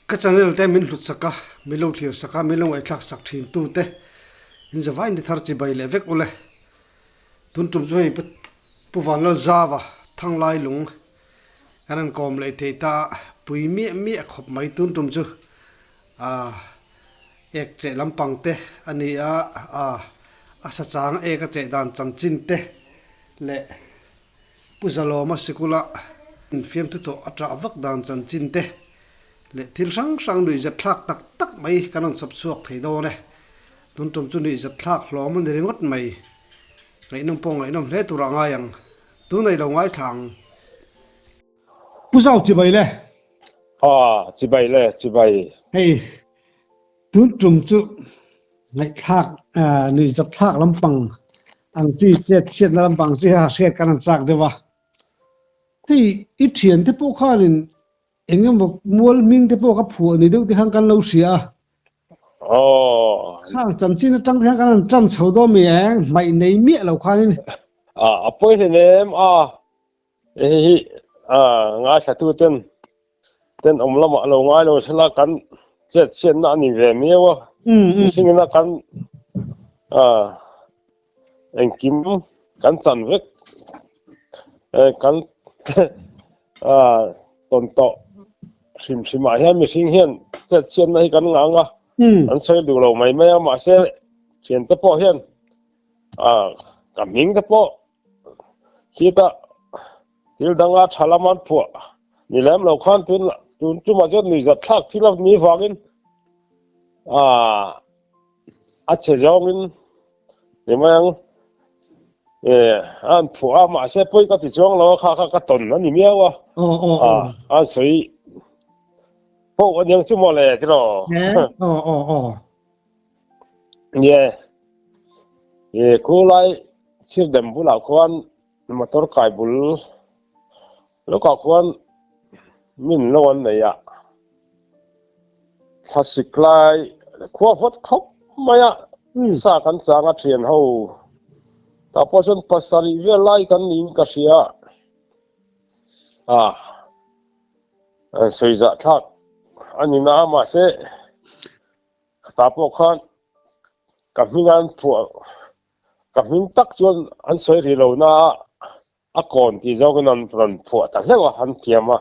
ka channel te min hlut saka milo thlir saka milo ai thlak sak thin tu te in zawai ni thar chi bai le vek ule tun tum zoi puwan lal zawa thanglai lung kanan kom le te ta pui mi khop mai tun tum chu ek che lampang te ani asa chang eka che dan chanchin te le puzalo ma sikula fiam tu to atra vak dan chanchin te le thil sang lui za thlak tak mai kanon sap suak thei do ne tun tum chu ni za thlak hlom ni ringot mai ngai nom pong ngai nom le tu ra nga yang tu nei lo ngai thang puzau chi bai le chi bai hey tun tum chu ngai thak ni za thlak lampang ang chi chet lampang chi ha set kanan chak dewa hey I thian te po khalin engem mual ming te po ka phu ni deu ti hang kan lo sia khang cham chin chang thang kan chan chho do mi ang mai nei mi lo khan apoi nem nga sa tu ten omlama lo ngai lo sala kan chet chen na ni ve mi wa sing na kan en kim kan chan vek kan ton to sim ma hian mi sing hian chet chen na hi kan nga an sei du lo mai ma se chen te po hian ka ming te po kita til danga thalaman phu ni lam lo khan tun chu ma jot ni zat thak thilak ni wangin a che jongin ni mang an phu ma se poi ka ti chong lo kha ton na ni miawa sui po yang chu mo le ti ro ku lai chir dem bu la kwan motor kai bul lo ka kwan min lon ne ya phasiklai khwa hot khop maya sa kan changa thian ho ta poson pasari ve lai kan nin ka sia soiza thak ani na ma se ta po khan kamingan phu kamin tak chuan an soi ri lo na a kon ti zoganan pran phu ta lewa han tiama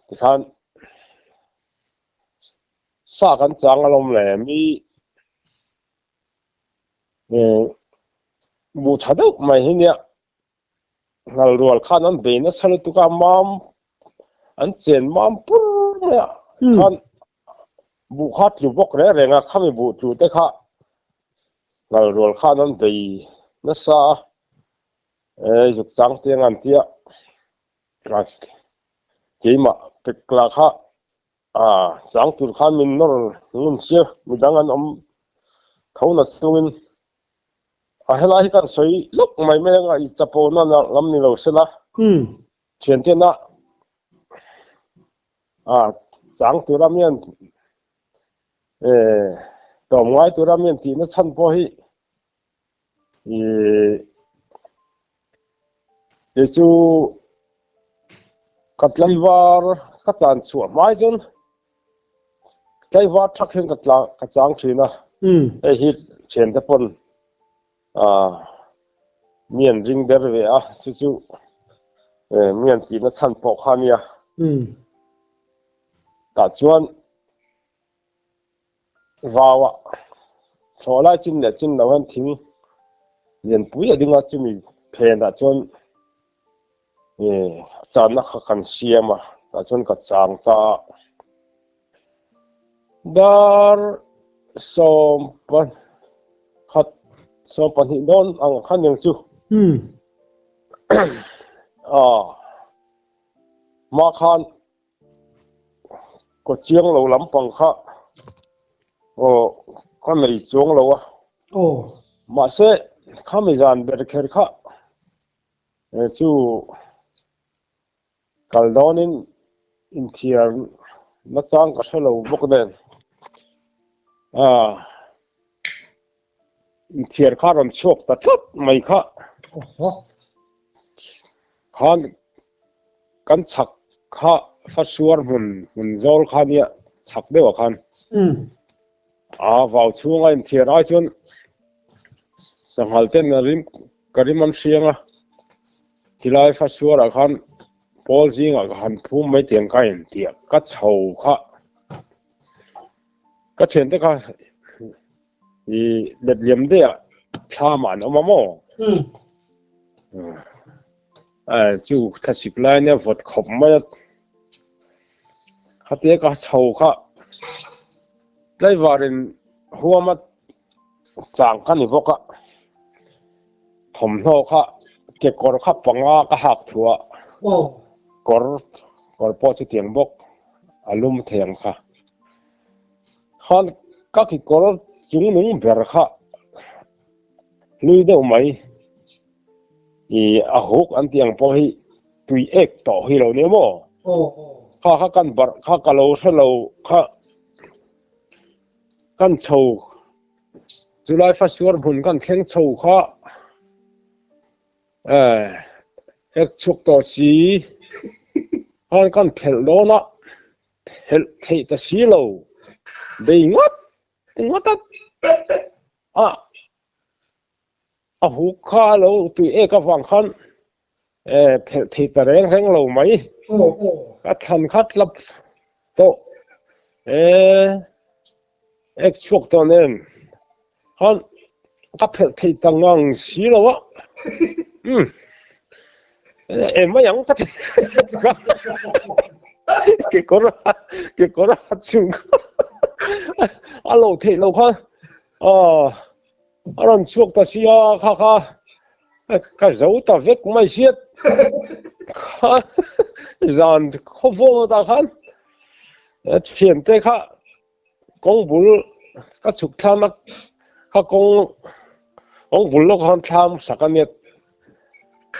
ti khan sa kan chang alom le mi bu thadu mai hinia ngal rual khan an be na sal tu ka mam an chen mam pur ya khan bu khat lu bok re renga khami bu tu te kha ngal rual khan an be na sa juk chang te ngan tia keima pekla kha chang tur khan min nor lum sia mudangan thona stungin helai kan soi lok mai nga I chapo na lam ni lo sela chen te na chang turamian tom ngai turamian ti na chan po hi chu katlaiwar ka chan chu mai jon tlaiwar thakhen ka chang thina hi chen te pon mian ring der ve chu mian ti na chan po khania ta chuan wawa tholai chin lo han thing yen pui adinga chumi phen da chuan chan na khan siama ta chuan ka chang ta dar som pan khat so pan hi don ang khan yang chu ma khan ko chiang lo lampang kha kan nei chong lo ma se khami jan ber kher kha chu kaldonin in thiar na chang ka thelo bok den in thiar kha ron chok ta thap mai kha khan kan chak kha fa suar hun zol khan ya chak de wa khan vào chung anh thiệt ai chun sang hal ten na rim karimam sianga tilai fa suar a khan pol jing a khan phum mai tiang ka in tia ka chho kha ka chen te kha i det liam de tha man oma mo chu thasik lai ne vot khop ma kha te ka chho kha lai varin huama chang kan ni boka thom no kha ke kor kha panga ka hak thua kor po chi tiang bok alum theng kha han ka ki kor chung nung ber kha lui de mai i a hok an tiang po hi tui ek to hi lo ne mo kha kan bar kha ka lo sa lo kha kan chou July fa suar hun kan thleng chou kha ek chuk to si han kan phel lo na phel thei ta si lo be ngot a hu kha lo tu e ka wang khan phel thei ta reng lo mai ka than khat lap to ek chuk to nem han ka phel thei ta ngang si lo wa em ma yang ta ke kora chung alo thei lo kha aron chuk ta sia kha ka zo ta vek mai siat zan kho vo ta khan chen te kha kong bul ka chuk thama kha kong bul lo khan tham sakanet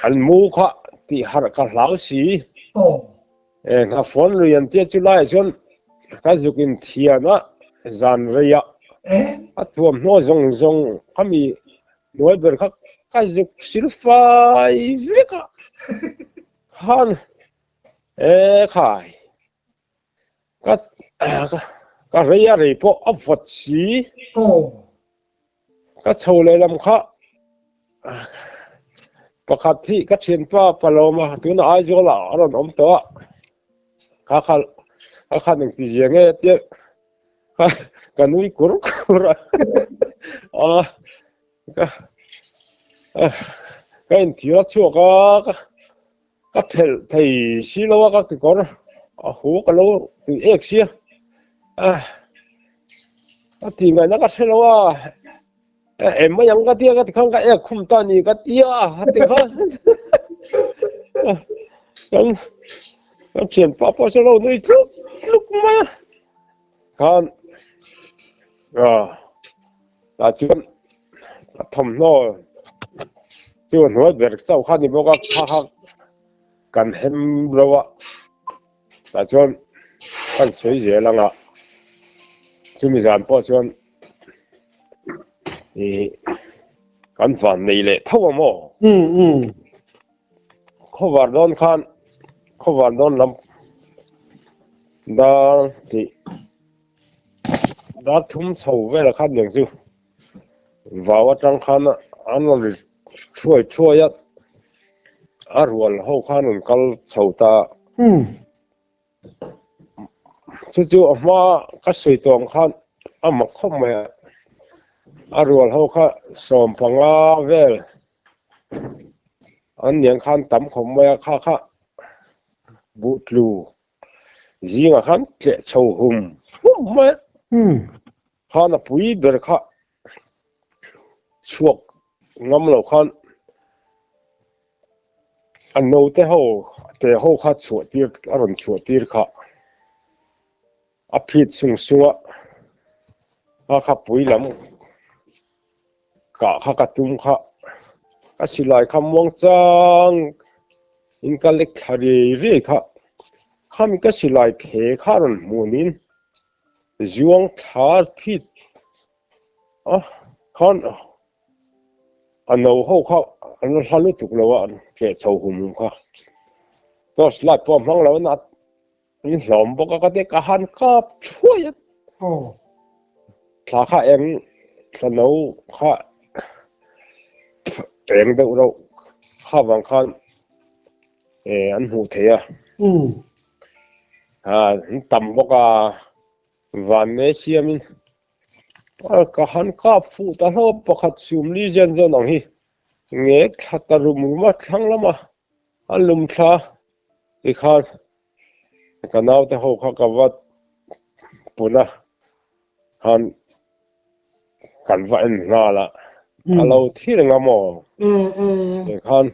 an mu kha ti har ka lau si na phone lu yan te chu lai chon ka zukin thiana zan reya atuam no zong kami noi ber kha ka zuk silfai veka han khai ka reya re po afot si ka chole lam kha pakhat thi ka chen pa paloma tuna ai zola aron om to ka ning ti jenge te ka nui kur ka in tira chu ka phel thei si lo ka ki kor a hu ka lo tu ek sia ti ngai na ka selo wa em ma yang ka tia ka khang ka ek khum ta ni ka tia ha te kha kan chen pa po selo nui chu ma kan la chuan thom no chuan hoi ber chau kha ni boka kha kan hem rowa la chuan kan soi je langa chumi zan po chuan kan van nei le thaw mo khowardon khan khowardon lam da ti da thum chho ve la khan leng chu wawa tang khan an ri chuai ya arwal ho khan un kal chhota chu ma ka soi tong khan ama khom ma arwal ho kha som panga vel an yang khan tam khom ma kha butlu zinga khan tle chho hum ma khana pui ber kha chuak ngam lo khan an no te ho kha chu tir aron chu tir kha a phit sunga kha pui lam ka tum kha ka silai kham wang chang in ka lek thari re kha kham ka silai phe kharon munin zuang thar phit khan ano ho kha an halu tuk lo an ke chho hum kha to slap pom hang lo na นี่หลอมบอกก็ได้กะหันกับช่วยโอ้ถ้าข้าเองสนุกข้าเองเดี๋ยวเราข้าบางครั้งอันหูเทียต่ำบอกว่าวันนี้เสียมินกะหันกับฟูตาโนปะขัดซุมลีเจนเจนองฮีเงกขัดตารุมมาทั้งละมาอันลุมชาอีกครั้งกันเอาแต่เขากับว่าปุ่นนะฮันกันว่าเอ็นงาละเราที่เรื่องมออีกครั้ง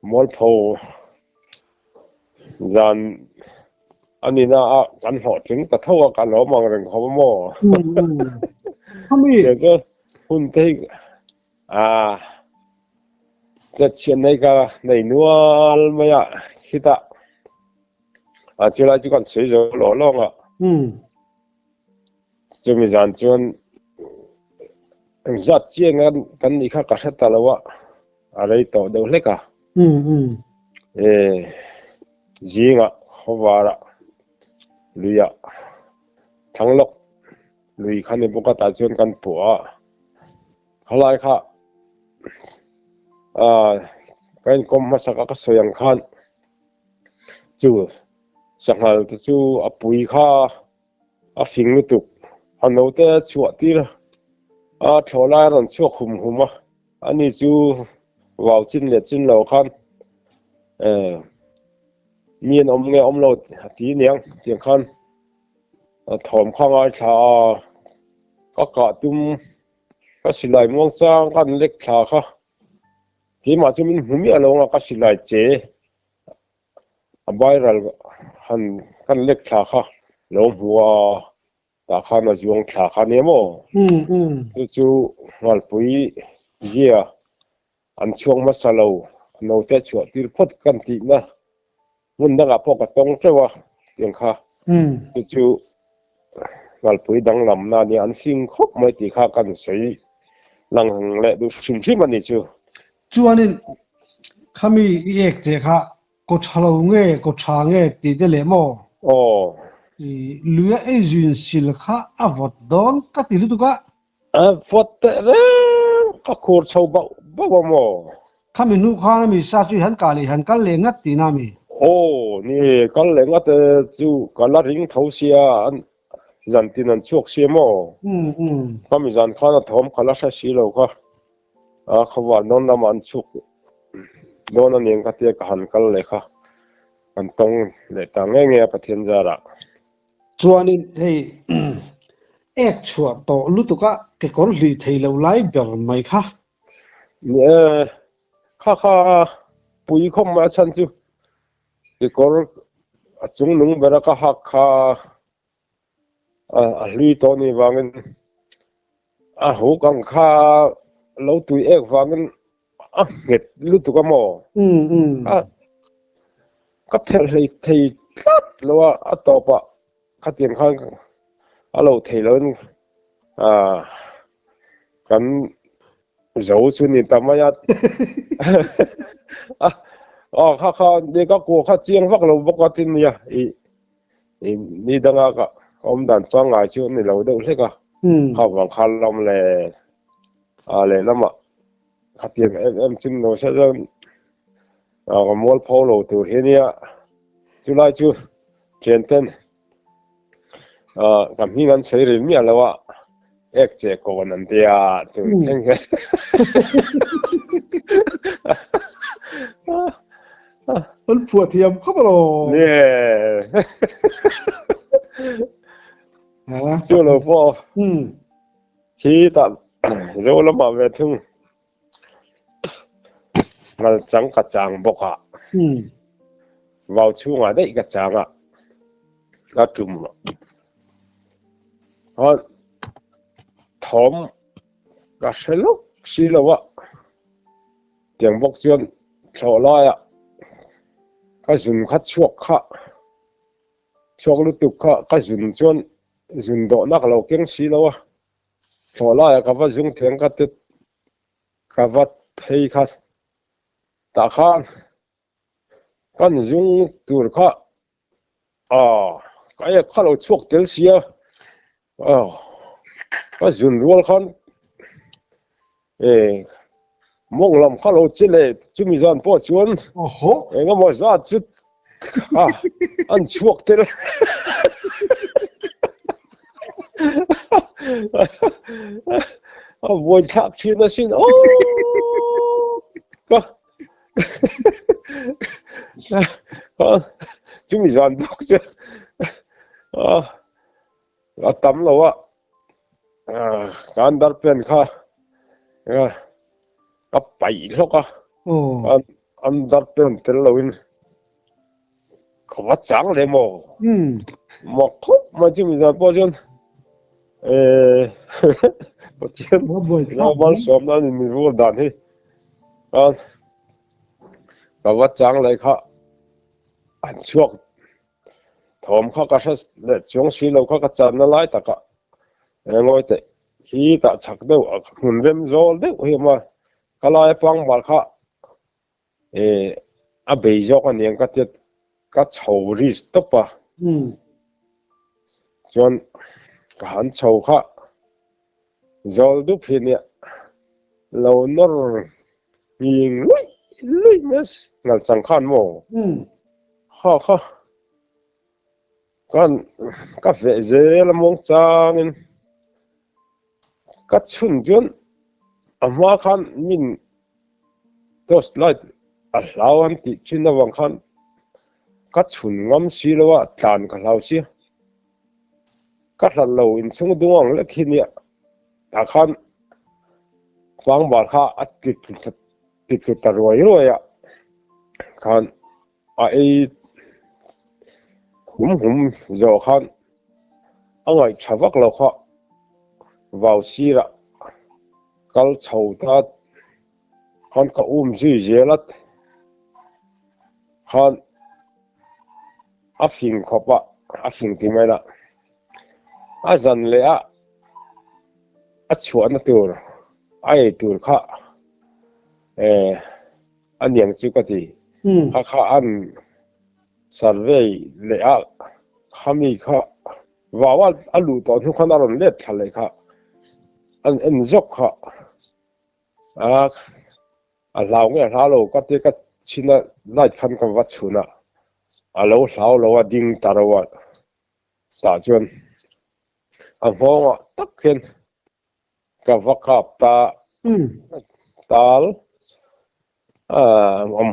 มอลโพจันอันนี้นะกันหอดถึงแต่เท่ากันเรามองเรื่องเขามอเขามีเดี๋ยวจะหุ่นที่จะเชียนในก็ในนัวไม่อะคิดจุฬาจุกันสวยจะหล่อล่องจะมีจานจวนจัดเชียงกันอีกข้ากษัตริย์แล้วว่าอะไรต่อเดี๋ยวเล็กจีงเขาว่าละลุยทั้งโลกลุยขันในบุกตาจวนกันปัวเขาไล่ค่ะการกรมมาสักก็สวยงขันจู่สังหารจู่ปุยค่ะฟิงลุตุกอันนู้นแต่ชัวตีละชาวไร่นั่นชัวหุ่มอันนี้จู่ว่าวจินเล็ดจินเหล่าขันมีนเงยโลดตีเนียงเตียงขันถมข้างไอ้ชาก็กะตุ้มก็สิไหลม่วงจ้างกันเล็กชาค่ะที่มาจะมีหุ่มยาลงก็สิไหลเจใบรัลหันกันเล็กชาค่ะลงหัวตาข้ามาจวงชาค่ะเนี่ยมั้งจู่วัลปุยเยี่ยอันช่วงมาสลาวเราแต่ชัวตีพดกันทีนะมันดังพอกับตรงเจ้าอย่างค่ะจู่วัลปุยดังลำนาเนี่ยอันฟิงคบไม่ตีข้ากันใส่หลังเละดูชิมมันนี่จู่อันนี้เขามีเอกเจ้าค่ะก็ชะลงก็ช้างตีเดเลโมเหลือไอ้ยืนสิลค่ะวัดดอนก็ตีรู้ตัวก็วัดเรื่องก็โคตรชาวบ้าโมเขามีนุข้ามีซาจุหันกาลีหันกันเลงัดตีนามีนี่กันเลงัดจู่กันละริงเท้าเสียจันทีนั้นช่วงเสียโมเขามีจันข้านะทอมกันละใช้สีเหลวค่ะเขาว่านอนน้ำมันชุกโดนนั่นเองก็เตียกหันกันเลยค่ะมันต้องเลยต่างเงี้ยประเทศจาระส่วนนี้ให้ชัวโตรู้ตัวก็เกี่ยวกับลีเทลไลฟ์แบบไหมคะข้าปุยคมมาฉันจู่เกี่ยวกับจุงหนุ่งเบรักหักข้าลีตัวนี้ว่างั้นหูกังข้าเราตุยว่างั้นเห็ดรู้ตัวก็มอก็เพลย์ที่ตัดแล้วว่าต่อปะขัดเตียงข้างเราเทแล้วกันเจ้าชุนี่ทำไมข้าเด็กก็กลัวข้าเจียงฟักเราบอกว่าที่นี่นี่ดังก็อมดันฟังไงชุนี่เราได้ใช่ก็ข้าบางคันลำเลยเลยแล้วมาขัดเตียงชิมโนเช่นมอลพอลตัวเฮียจุฬาจูเจนเทนกับมีเงินใช้เรื่องมีอะไรวะเจ๊ก็วันนั้นเดียตัวเช่นกันมันปวดเทียมเข้าไปหรอเนี่ยจุฬาพอที่ตัดจุฬามาเวทุงมันจังกระจังบอกอ่ะว่าช่วงอะไรกระจังอ่ะก็จุ่มละทอมก็เชลล์สิละวะเตียงบอกจนชาวไร่อ่ะก็จุ่มขัดช่วงข้าช่วงฤดูข้าก็จุ่มจนจุ่มโดนักเราเก่งสิละวะชาวไร่ก็ว่าจุ่มเตียงก็ติดก็ว่าเพย์ขัดตาข้าง กันยุงตูรข้าก็ข้าเราชกเตลเซียก็จุนรัวขันมองลำข้าเราเจเลจุมีจานพ่อชวนโอ้โหงั้นมาจัดจุดอันชกเตลวันทักชีนสินก็จุมีจานบอกเจ้าตั้มเราว่าการดัดเป็นข้าก็ไปแล้วก็อันดับเป็นเตลวินเขาว่าจังเลยมั้งมาครบมาจิมีจานพอจนพอจนเราบ้านสมนั้นมีรู้ด่านที่เขาว่าจังเลยค่ะอันช่วงถมเขาก็ใช้เล็ดช่วงชีเราเขาก็จันนั่นไล่ตะกะงอยแต่ขี้ตะชักเดียวหุ่นเริ่มโจลเดียวเฮียมาก็ลายฟังบาลค่ะอาเบยจกันยังก็จะก็เฉาริสต์ปะจนการเฉาค่ะโจลดูพิเนี่ยเราโนร์ยิงลุยมั้ยงั้นสังขารโม่ค่ะก็เวเจละมงจางก็ชุนจนอามาคันมินตัวสไลด์ลาวันที่ชินวังคันก็ชุนงำสีละว่าตานกับเราสิก็หลังเราอินสงดวงเล็กเนี่ยถ้าคันฟังบาลข้าติดตรวยอ่ะคันหุ่มโจคันอังไงชาวบ้านเราค่ะวาวซีระกัลชาวทัดคันก็จีเจลัดคันฟิงขบะฟิงที่ไม่ละจันเลยชวนตัวตัวค่ะอันยังจุกตีข้าอันsurvey เลยขามีค่ะว่าอันรู้ตอนทุกคนอารมณ์เล็ดทะเลค่ะอันจบค่ะเราเนี่ยเราก็ที่ก็ชินะไล่คันกับวัดชุนะเราว่าดิ่งตาเราว่าตาจนพอว่าตักเห็นกับวักขับตา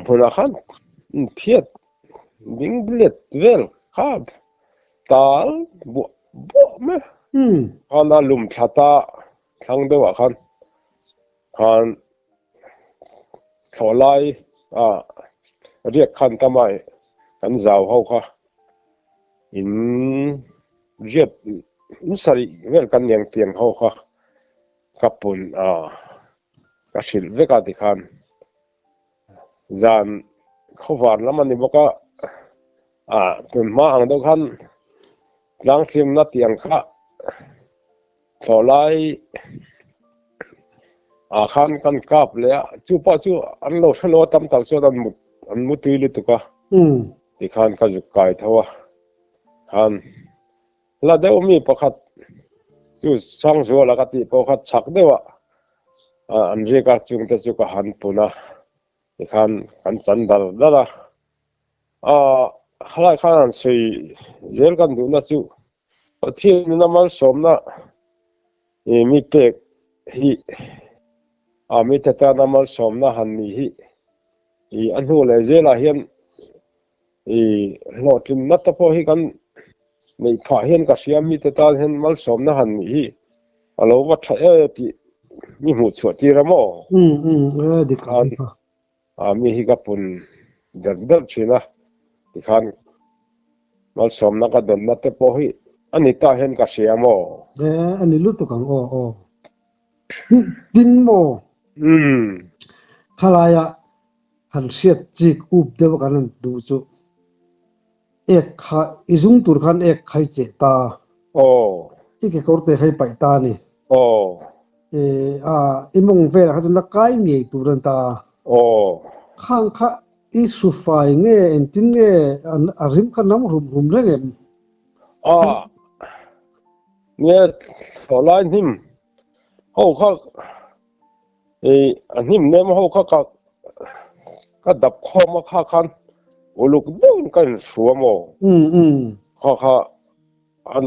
พูดนะครับเพียดดิ่งเบลดเวลครับตาบัวไหมคันลุมชะตาทั้งเดียวกันเขาไล่เรียกคันทำไมกันเจ้าเขาค่ะเรียบสริเวลกันยังเตียงเขาค่ะกับปุ่นก็สิลเวกัติคันจานเขาฝันแล้วมันนี่บอกว่าตุนมาอังเดียวกันหลังทีมนัดเตียงค่ะเขาไล่คันกันกลับเลยจูป้าจูอันโลตั้มตัลโซดันมุดตีลิตุกะที่คันก็จุกไก่เท่าคันแล้วเดี๋ยวมีประคัดจูช่างชัวแล้วก็ที่ประคัดชักเดียวอันเรียกจุงแต่จุกหันปุนะที่คันจันดัลแล้วล่ะขลายขนาดสวยเยอะกันดูนะจูที่นี่น้ำมันสมนะมีเป็กที่มีแต่ตาน้ำมันสมนะฮันนี่อันหูเลยเจล่าเห็นหลอดลิมนัดพอให้กันในขาเห็นกับเสียมีแต่ตาเห็นมันสมนะฮันนี่เราว่าใช่ที่มีหูสวดที่ระโมดิคันมีฮิกับปุ่นเดินชินะดิคันมันสมนักก็เดินนัดพอให้อันนี้ตาเห็นกับเสียโมอันนี้รู้ตัวกันดินโมขลายหันเสียดจิกอุบเดียวกันดูจุอิซุงตุรคันใครเจตาอีกคนเตะใครไปตานี่อิมงเวลเขาจะนักไก่เงี้ยตุรันตาข้างอิ i su fai nge entin nge arim kanam rum rengemเนี่ยโหลายหิมเฮาเขาอันหิมเนี่ยเฮาเขาก็ดับคอมาค่าคันโอลูกเดินกันสัวหมอเขาอัน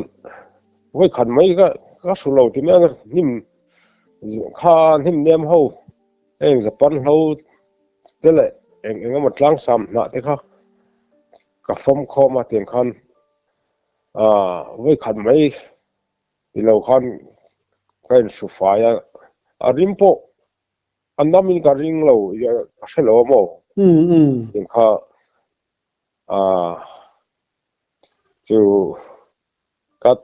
ไว้ขันไม่ก็สุเราที่แม่ก็หิมค่าหิมเนี่ยเฮาจะปั้นเฮาเด้แหละเองก็หมดล้างซ้ำนะที่เขาก็ฟ้มคอมาเตียงคันไว้ขันไม่ที่เราคันกันสุฟายอาริมโปอันนั้นมีการริงเราเสลอหมอเองเขาจู่กัด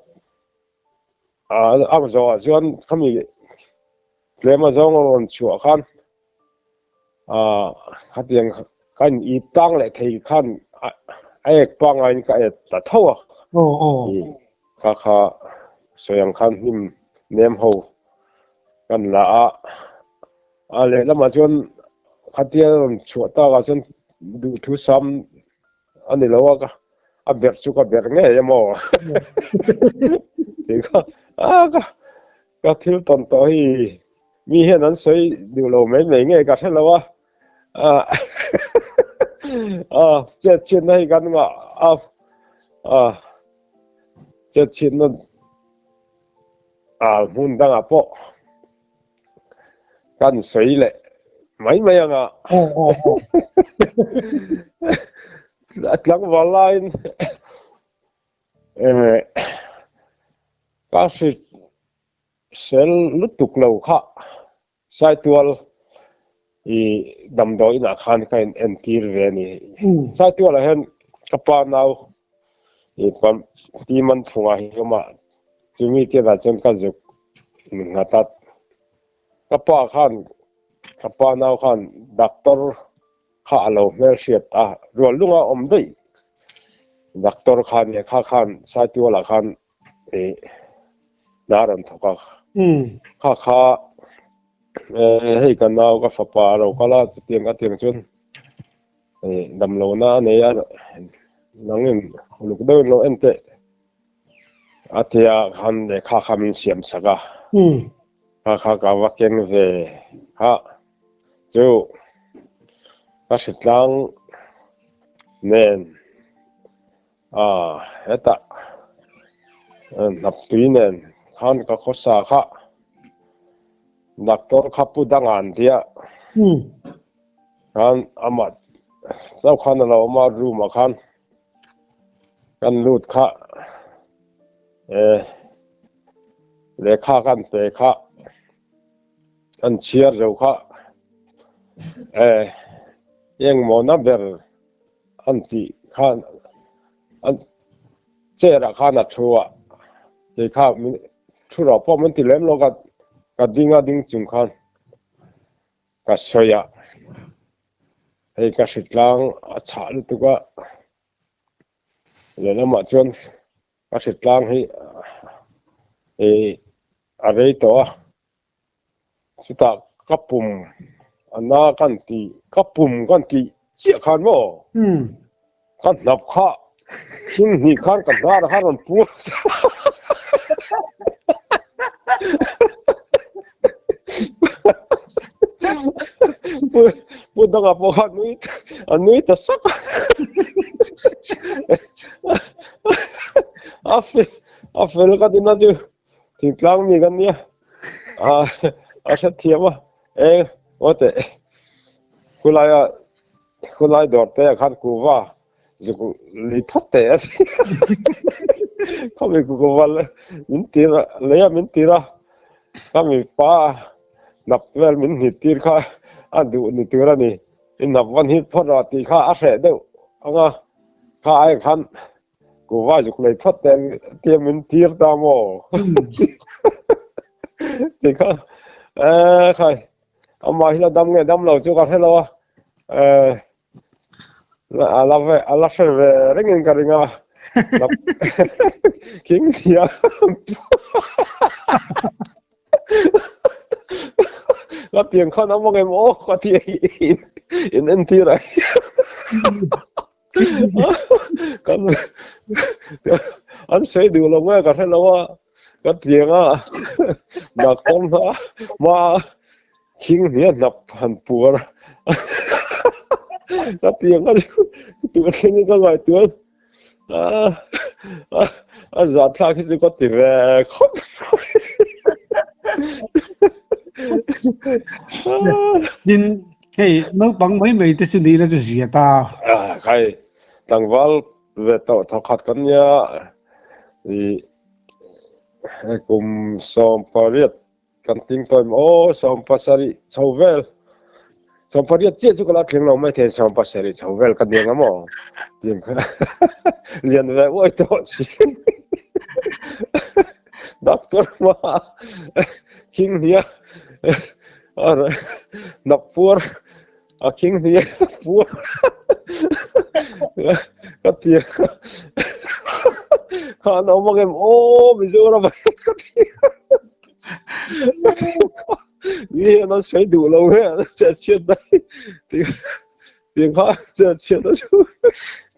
อักษรส่วนเขามีเรื่องมาจงเราชัวร์คันขัดยังกันอีตั้งเลยที่คันไอ้ปังไอ้ก็ไอ้ตัดเท่าข้าสยังคันหิมเนียมหูกันละอะไรแล้วมาจนขัดยังชัวร์ตาก็จนดูทุซ้ำอันนี้เราว่าก็เบียดสุกเบียดเงี้ยยังมั้งที่ก็ทิลตันต่อให้มีเห็นนั้นสวยดูเราไม่เงี้ยก็ใช่แล้วว่าเจ็ดชิ้นให้กันว่าเจ็ดชิ้นนั้นหุ่นตั้งอ่ะพอกันสวยเลยไม่ยังหลังวันไลน์ก็สิเซลลุตุกเราค่ะใส่ตัวดำดอยนักขันกันเอ็นทีร์เวนี่ใส่ตัวอะไรเห็นกับปานเอาปั๊มที่มันfunงหิมาจะมีที่เราจนกันจุกงัดตัดกับปาขันกับปานเอาขันด็อกเตอร์ข้าเราเมื่อเสียตารวมลุงอมได้ด็อกเตอร์ขันเนี่ยขันใส่ตัวละขันน่ารันทุกข้าให้กันเอาก็ฝาปาเราก็ละเตียงจนดำโลน่าเนี่ยนั่งเงินลูกเดินเราเอ็นเตะอาทิตย์คันเด็กข้ามีเสียมสักข้ากว่าเก่งเว่จู่ก็สิลังเน้นเอตานับตีเน้นขันก็ขอสาขานักตรขับพูดดังอันเดียขันอามัดเจ้าขันเรามารู้มาขันกันลูดข้าเลขากันเตะข้ากันเชียร์เราข้ายังมอนับเดอร์อันที่ข้าอันเจ้าข้านัดชัวเลขาชัวร์พอมันติเล่มเราก็ดิ้งจุงขันก็สวยให้ก็สิลังชาลุตุกะแล้วมาจนก็สิลังให้อะไรตัวสุดท้ายกับปุ่มอันน่ากันที่กับปุ่มกันที่เสียขันมั้งกันนับข้าชิ้นนี้ขันกันได้ขันมันปูพูดดังอ่ะพอขันนี้จะสักอาเฟลก็ดีนะจูถึงกลางมีกันเนี่ยอาชัดเทียมว่าว่าแต่คุณไล่ดอดแต่ขันกูว่าจะรีพัดแต่เขาไม่กูว่าเลยมินตีระเลยมินตีระเขาไม่ป้านับเวลมินหิตีระอันดูนี่ตัวนี้นับวันหิพอดตีข้าอาเสดเดียวข้าไอ้ขันกูว่าจะเลยพัดแต่เตรียมมินตีระตามโอ้ที่ข้าใครเอามาให้เราดำไงดำเราจุกันให้เราalla serve ringen karinga king ya ก็เตียงข้าน้ำมันไงโอ้ก็ที่อินที่ไรกันอันเสียดูลงแม่ก็ให้เราว่าก็เตียงนักต้นมาชิงเหี้ยนับพันปัวก็เตียงก็ตัวแค่นี้ก็ไหวตัวจัดท่าที่จะก็ตีแรงครับยินเฮ้ยน้องปังไม่แต่สุดนี้แล้วจะเสียตาใครต่างวัลเวททอขัดกันเนี่ยกลุ่มสอมปารีสกันทิ้งตัวโอ้สอมปัสริชาวเวลสอมปารีสเจ้าสุกลาเทียงเราไม่เทียนสอมปัสริชาวเวลกันเดียงมั้งเดียงเรียนแบบว่าตัวสิด็อกเตอร์มาคิงเนี่ยอะไรนับปัวคิงเนี่ยปัวก็เตียข้าน้องบอกเอ็มโอ้ไม่รู้อะไรก็เตียนี่เราใช้ดูเราเนี่ยจะเชื่อได้เตียงข้าจะเชื่อได้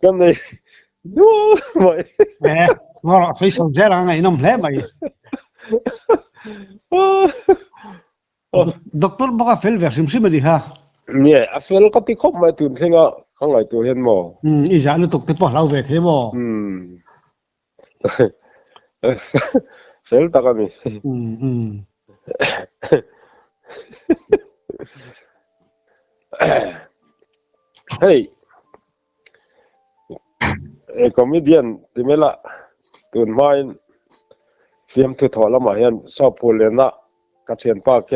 กันเลยดูไม่แหมว่าเราไปสนใจอะไรไงน้องแหลมไปด็อกเตอร์บอกว่าเฟลเวอร์ซิมไม่ดีฮะเนี่ยเฟลก็ติดข้อมาตุนใช่ไหมข้างไหนตัวเห็นมั้งอีจานเราตกติดพอเราเวทเห็นมั้งเฟลตะกันนี่เฮ้ยคอมเมดี้ที่เมล่ะตุนมาฟิล์มที่ถอดละมาเห็นชอบพูดเลยนะกับเชียนป้าแ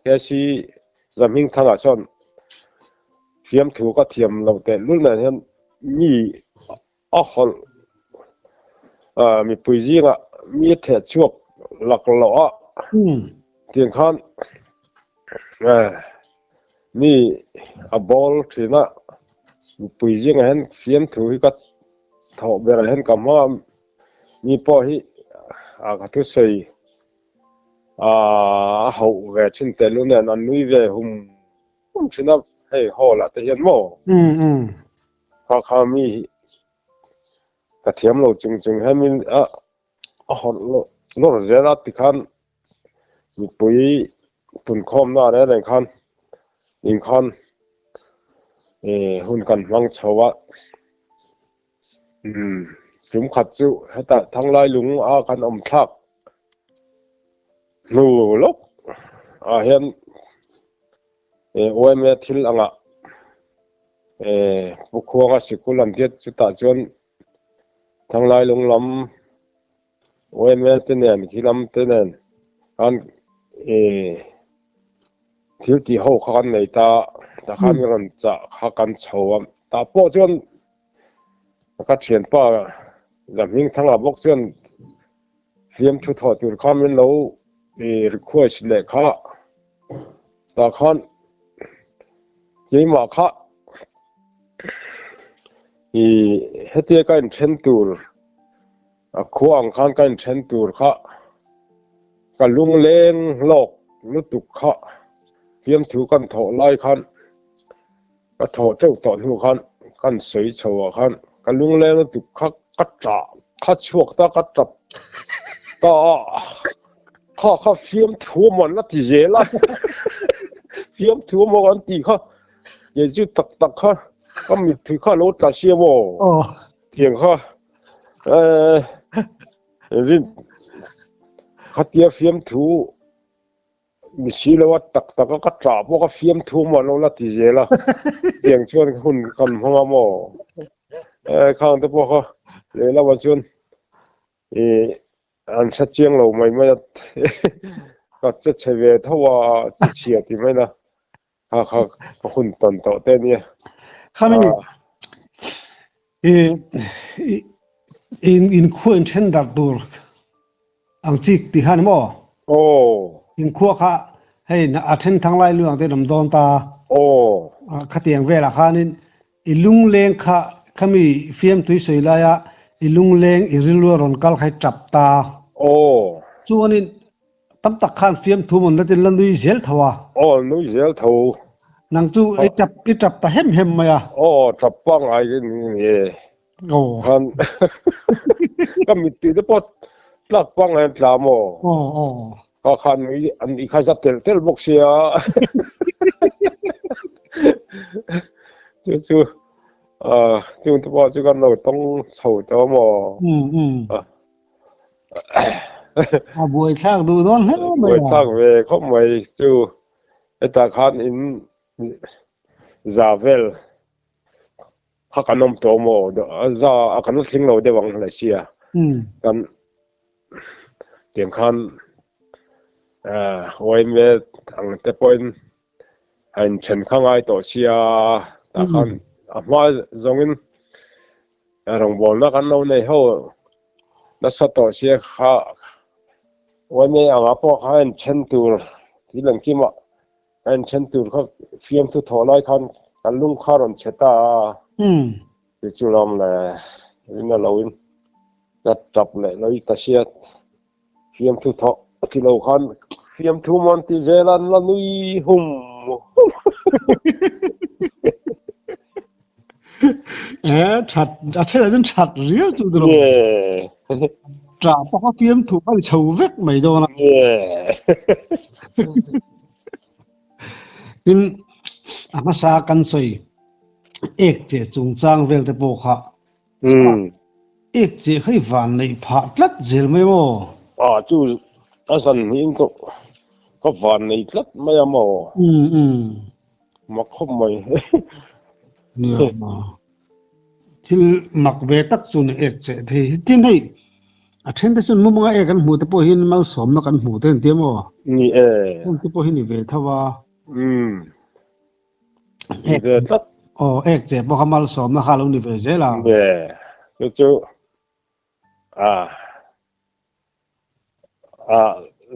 กซีจะมิ่งทางอาชนฟิล์มถูกก็เทียมเราแต่รุ่นนั้นเห็นมีฮอลมีปุยจีงมีเทชวกหลักหล่อเตียงคันมีบอลที่น่ะมีปุยจีงเห็นฟิล์มถูกก็ถอดเบรเห็นกับว่ามีป้อที่ก็ทุกสิ่งเขาเวชินเตลุเนี่ยนั่นนี่เวหุ่มชินะให้ฮอลละแต่เห็นมั้งเขามีกระเทียมเราจริงๆให้มีฮอลโลเจล่าติคันมีปุ๋ยปุ่นคอมหน้าได้เลยคันอิงคันหุ่นกันมังชาวะฟิล์มขัดจุให้แต่ทั้งลายลุงกันอมทักนูลกเห็นโอ้ยเมื่อทิลบุคคลสิกุลันเดียจุดตาจนทั้งลายลุงลำโอ้ยเมื่อเตนนขี้ลำเตนนอันทิลที่เขาขันในตาขันกันจะขักันชาวตาโป้จนก็เชียนป้าจะมิ่งทั้งระบบเส้นเรียมชุดถอดจุดข้ามเป็นเราคุยสิเล็กข้าตาขันยี่หมาข้าเฮตีกันเชนตูร์ขวางขันกันเชนตูร์ข้ากันลุงเล้งโลกลุตุกข้าเรียมถูกันถอดไล่ขันก็ถอดเจ้าต่อหูขันกันสวยชัวขันกันลุงเล้งลุตุกข้ากัดจ่าข้าชวกตากัดจับตาข้าเฟียมถูมันละที่เจล่ะเฟียมถูมันกันตีข้าเยจูตักข้าก็มีถือข้าโลตาเชียวเถียงข้ารินข้าเตียเฟียมถูมีชีเลวัตตักก็กัดจ่าพวกข้าเฟียมถูมันละที่เจล่ะเถียงชวนหุ่นกันหัวหม้อข้างตัวพวกเขาเลยละวันชวนอันชัดเจนเราไม่ก็จะใช้เวทว่าจะเชียร์ที่ไม่นะเขาหุ่นตอนต่อเต้นเนี่ยข้าไม่อินขั้วเช่นดับดูอังจิกที่ฮันมั้งโอ้อินขั้วข้าให้อาเช่นทั้งหลายเรื่องที่ลำดอนตาโอ้ข้าเตียงเวลาข้านี่อิลุงเลงข้ามีฟิล์มตัวสวยเลยอิลุงเลงอิริลวรอนกัลให้จับตาโอ้ส่วนนี้ tam tak khan fiam thu mon latin lan dui zel thawa nuôi zel thầu nang chu ai chap ta hem maya chập băng ai cái gì han cái mít tí đó bớt lắc băng hay làm có khăn anh đi khai sát tel bốc xia chú chúng tôi bảo chú con đầu tông sầu đó mà buổi sáng du đón hết buổi sáng về không mấy chú ta khăn in Zavel hakanom tomo za akan sing lo de wang Malaysia kan tiang khan oi me ang te point han chen khangai to sia ta khan ama zongin rong bol na kan lo nei ho na sa to sia kha oi me anga po khan chen tur ti lang ki ma han chen tur kha fiam tu tholai khan kan lung kharon cheta ti chulam la ina loin na tap le loi ta sia fiam tu tho ti lo khan fiam tu mon ti zelan la nui hum chat achela jun chat riu tu dro tra pa fiam tu ba chou vek mai do na tin ama sa kan soi ek che chung chang vel te po kha ek che khai van nei pha tlat zel mai mo chu asan ning to ko van nei tlat mai mo ma khom mai ni ma til mak ve tak chun ek che thi tin hei a then te chun mu ma ek kan mu te po hin mal som na kan mu te te mo ni te po hin ni ve thawa ek tlat ek che po kamal som na khalung ni ve zela chu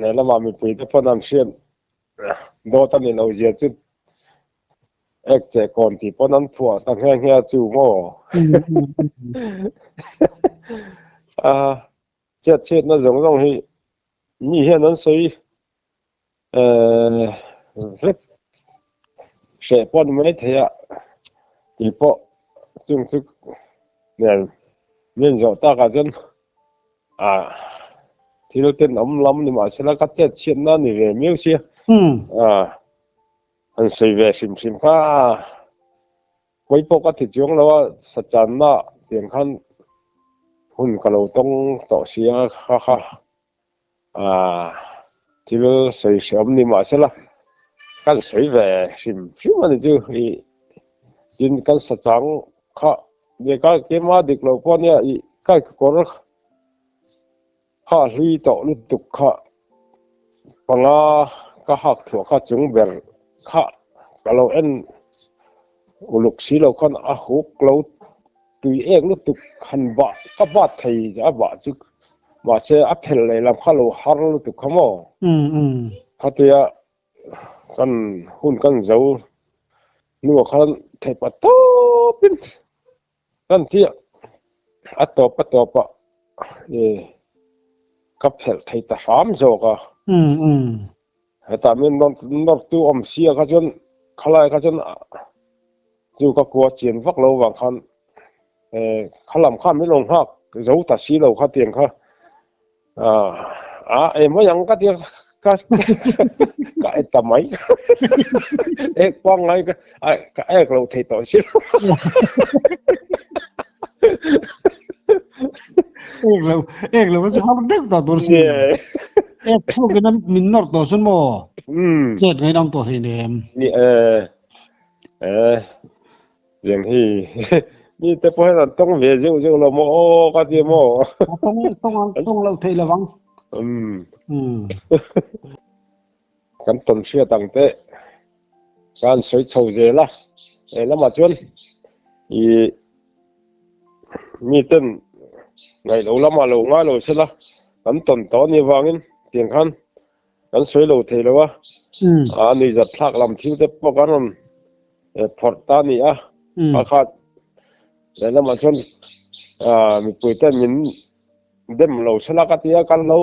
le la ma mi pui te ponam sian do ta ni lo zia chu ek che kon ti ponan phua ta nge chu mo chết nó giống hi ni hian nan soi rất sẽ pon mấy thế ạ thì po chung chung nên rõ ta cả dân thì nó tên ấm lắm nhưng mà sẽ là các chết chuyện nó thì về miêu xia anh xây về xìm pha quay po các thị trường đó sát chân nó tiền khăn hun cả lâu tông tỏ xia ha thì nó xây sớm nhưng mà sẽ là kan sei ve sim ani chu hi in kan sa chang kha ve ka ke ma dik lo pon ya i kai ko kha ri to lu tuk kha panga ka hak thua kha chung ber kha kalo en uluk si lo kan a huk lo tui ek lu tuk khan ba ka ba thei ja ba chu ma se a phel le lam kha lo har lu tuk khamo khatia kan hun kan zau nu khan thai pa to pin kan ti atop pa kap hel thai ta ham zo ka ta min non tu om sia ka jon khalai ka jon chu ka ko chen vak lo wang khan khalam kha mi long hak zau ta si lo kha tiang kha em mo yang ka tiang ka ta mai ek pang ngai ka ek lo thei to si ek lo chu ha dek ta dor si ek chu ke nan min nor to sun mo chet ngai dam to hi nem ni jeng hi ni te po han tong ve ju lo mo ka ti mo tong lo thei la wang kan ton sia tang te kan soi chou je la la ma chon i mi ten ngai lo lama lo nga lo se la kan ton to ni wangin tiang khan kan soi lo thei lo wa ni zat thak lam thiu te po kan phort ta ni khat la ma chon mi pui ten min dem lo se la ka tia kan lo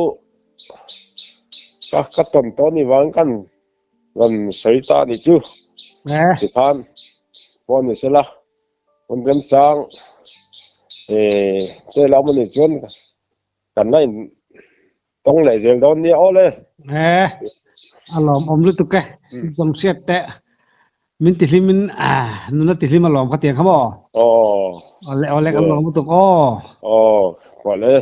ก็ต้นต้นนี่วางกันวันใส่ตานี่จูสิพานพอนี่เสร็จละมันเป็นจางเจ้าเรามันนี่จนกันได้ต้องไหลเสียงโดนนี่เอาเลยalom om lu tuke dom set te min tilimin nuna tilim alom khatian khamo ole alom tukพอเลย